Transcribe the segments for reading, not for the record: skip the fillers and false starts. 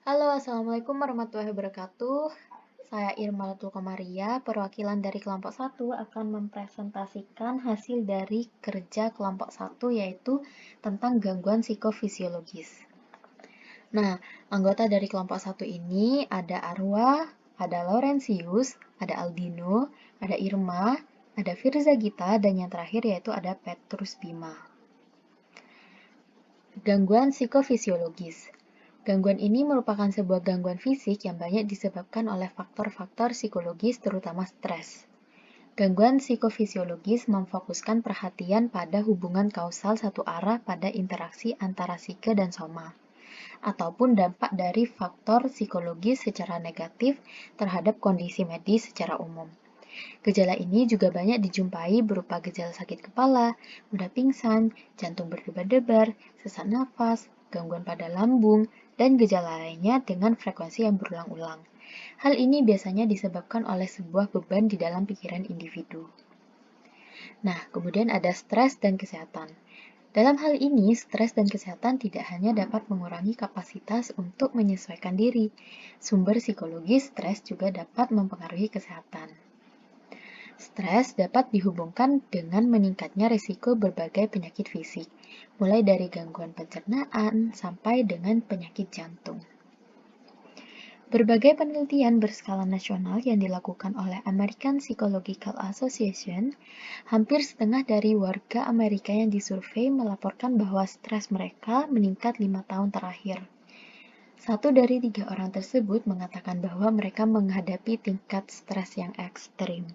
Halo, Assalamualaikum warahmatullahi wabarakatuh. Saya Irma Latul Komaria, perwakilan dari kelompok 1 akan mempresentasikan hasil dari kerja kelompok 1 yaitu tentang gangguan psikofisiologis. Nah, anggota dari kelompok 1 ini ada Arwa, ada Laurentius, ada Aldino, ada Irma, ada Firza Gita, dan yang terakhir yaitu ada Petrus Bima. Gangguan psikofisiologis. Gangguan ini merupakan sebuah gangguan fisik yang banyak disebabkan oleh faktor-faktor psikologis, terutama stres. Gangguan psikofisiologis memfokuskan perhatian pada hubungan kausal satu arah pada interaksi antara psike dan soma, ataupun dampak dari faktor psikologis secara negatif terhadap kondisi medis secara umum. Gejala ini juga banyak dijumpai berupa gejala sakit kepala, mudah pingsan, jantung berdebar-debar, sesak nafas, gangguan pada lambung, dan gejala lainnya dengan frekuensi yang berulang-ulang. Hal ini biasanya disebabkan oleh sebuah beban di dalam pikiran individu. Nah, kemudian ada stres dan kesehatan. Dalam hal ini, stres dan kesehatan tidak hanya dapat mengurangi kapasitas untuk menyesuaikan diri. Sumber psikologis stres juga dapat mempengaruhi kesehatan. Stres dapat dihubungkan dengan meningkatnya risiko berbagai penyakit fisik, mulai dari gangguan pencernaan sampai dengan penyakit jantung. Berbagai penelitian berskala nasional yang dilakukan oleh American Psychological Association, hampir setengah dari warga Amerika yang disurvei melaporkan bahwa stres mereka meningkat 5 tahun terakhir. 1 dari 3 orang tersebut mengatakan bahwa mereka menghadapi tingkat stres yang ekstrim.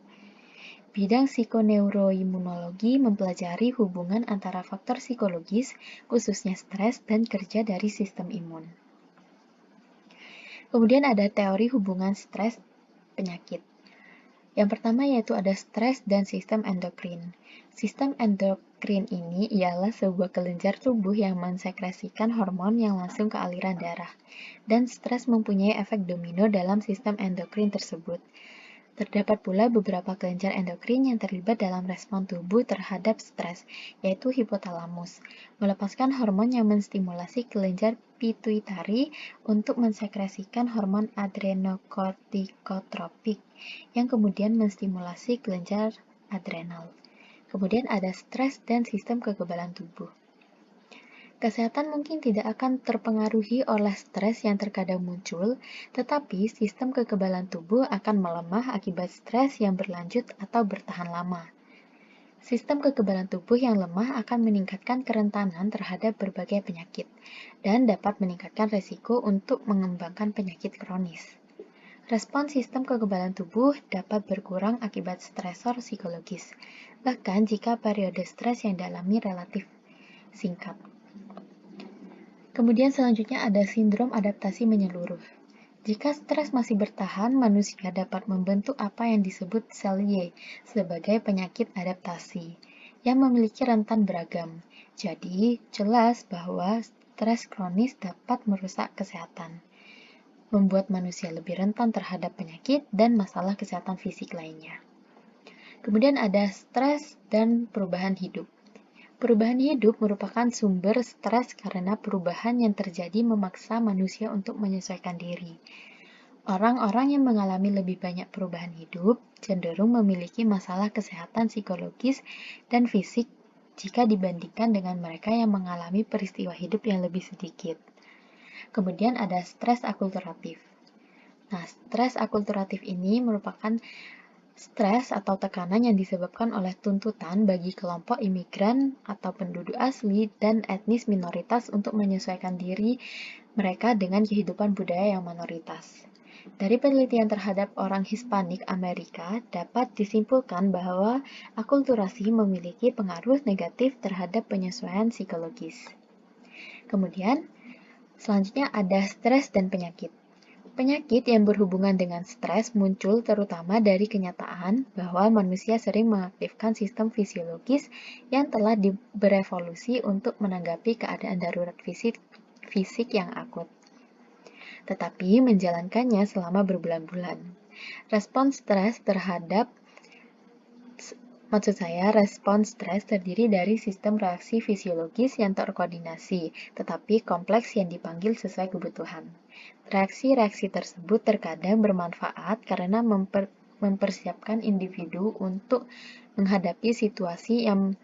Bidang psikoneuroimunologi mempelajari hubungan antara faktor psikologis, khususnya stres, dan kerja dari sistem imun. Kemudian ada teori hubungan stres penyakit. Yang pertama yaitu ada stres dan sistem endokrin. Sistem endokrin ini ialah sebuah kelenjar tubuh yang mensekresikan hormon yang langsung ke aliran darah, dan stres mempunyai efek domino dalam sistem endokrin tersebut. Terdapat pula beberapa kelenjar endokrin yang terlibat dalam respon tubuh terhadap stres, yaitu hipotalamus, melepaskan hormon yang menstimulasi kelenjar pituitari untuk mensekresikan hormon adrenokortikotropik, yang kemudian menstimulasi kelenjar adrenal. Kemudian ada stres dan sistem kekebalan tubuh. Kesehatan mungkin tidak akan terpengaruhi oleh stres yang terkadang muncul, tetapi sistem kekebalan tubuh akan melemah akibat stres yang berlanjut atau bertahan lama. Sistem kekebalan tubuh yang lemah akan meningkatkan kerentanan terhadap berbagai penyakit dan dapat meningkatkan risiko untuk mengembangkan penyakit kronis. Respon sistem kekebalan tubuh dapat berkurang akibat stresor psikologis, bahkan jika periode stres yang dialami relatif singkat. Kemudian selanjutnya ada sindrom adaptasi menyeluruh. Jika stres masih bertahan, manusia dapat membentuk apa yang disebut sel Y sebagai penyakit adaptasi yang memiliki rentan beragam. Jadi, jelas bahwa stres kronis dapat merusak kesehatan, membuat manusia lebih rentan terhadap penyakit dan masalah kesehatan fisik lainnya. Kemudian ada stres dan perubahan hidup. Perubahan hidup merupakan sumber stres karena perubahan yang terjadi memaksa manusia untuk menyesuaikan diri. Orang-orang yang mengalami lebih banyak perubahan hidup cenderung memiliki masalah kesehatan psikologis dan fisik jika dibandingkan dengan mereka yang mengalami peristiwa hidup yang lebih sedikit. Kemudian ada stres akulturatif. Nah, stres akulturatif ini merupakan stres atau tekanan yang disebabkan oleh tuntutan bagi kelompok imigran atau penduduk asli dan etnis minoritas untuk menyesuaikan diri mereka dengan kehidupan budaya yang minoritas. Dari penelitian terhadap orang Hispanik Amerika, dapat disimpulkan bahwa akulturasi memiliki pengaruh negatif terhadap penyesuaian psikologis. Kemudian, selanjutnya ada stres dan penyakit. Penyakit yang berhubungan dengan stres muncul terutama dari kenyataan bahwa manusia sering mengaktifkan sistem fisiologis yang telah berevolusi untuk menanggapi keadaan darurat fisik yang akut, tetapi menjalankannya selama berbulan-bulan. Respon stres terhadap Maksud saya, respons stres terdiri dari sistem reaksi fisiologis yang terkoordinasi, tetapi kompleks yang dipanggil sesuai kebutuhan. Reaksi-reaksi tersebut terkadang bermanfaat karena mempersiapkan individu untuk menghadapi situasi yang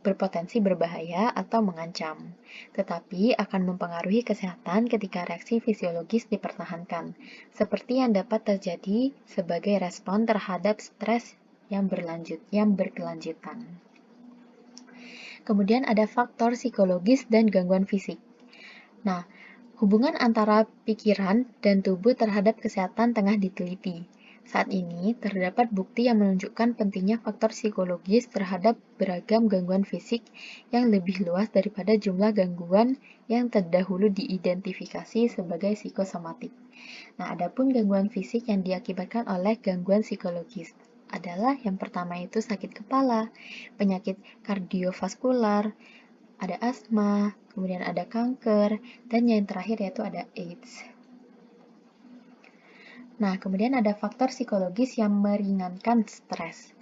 berpotensi berbahaya atau mengancam, tetapi akan mempengaruhi kesehatan ketika reaksi fisiologis dipertahankan, seperti yang dapat terjadi sebagai respon terhadap stres yang berkelanjutan. Kemudian ada faktor psikologis dan gangguan fisik. Nah, hubungan antara pikiran dan tubuh terhadap kesehatan tengah diteliti. Saat ini, terdapat bukti yang menunjukkan pentingnya faktor psikologis terhadap beragam gangguan fisik yang lebih luas daripada jumlah gangguan yang terdahulu diidentifikasi sebagai psikosomatik. Nah, adapun gangguan fisik yang diakibatkan oleh gangguan psikologis adalah yang pertama itu sakit kepala, penyakit kardiovaskular, ada asma, kemudian ada kanker, dan yang terakhir yaitu ada AIDS. Nah, kemudian ada faktor psikologis yang meringankan stres.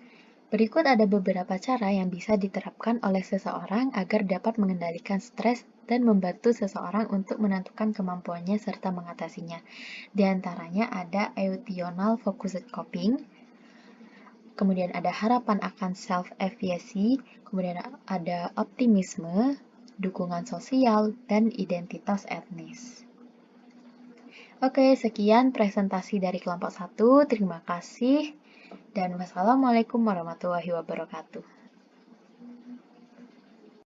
Berikut ada beberapa cara yang bisa diterapkan oleh seseorang agar dapat mengendalikan stres dan membantu seseorang untuk menentukan kemampuannya serta mengatasinya. Di antaranya ada euthional focused coping, kemudian ada harapan akan self-efficacy, kemudian ada optimisme, dukungan sosial, dan identitas etnis. Oke, sekian presentasi dari kelompok 1. Terima kasih, dan wassalamualaikum warahmatullahi wabarakatuh.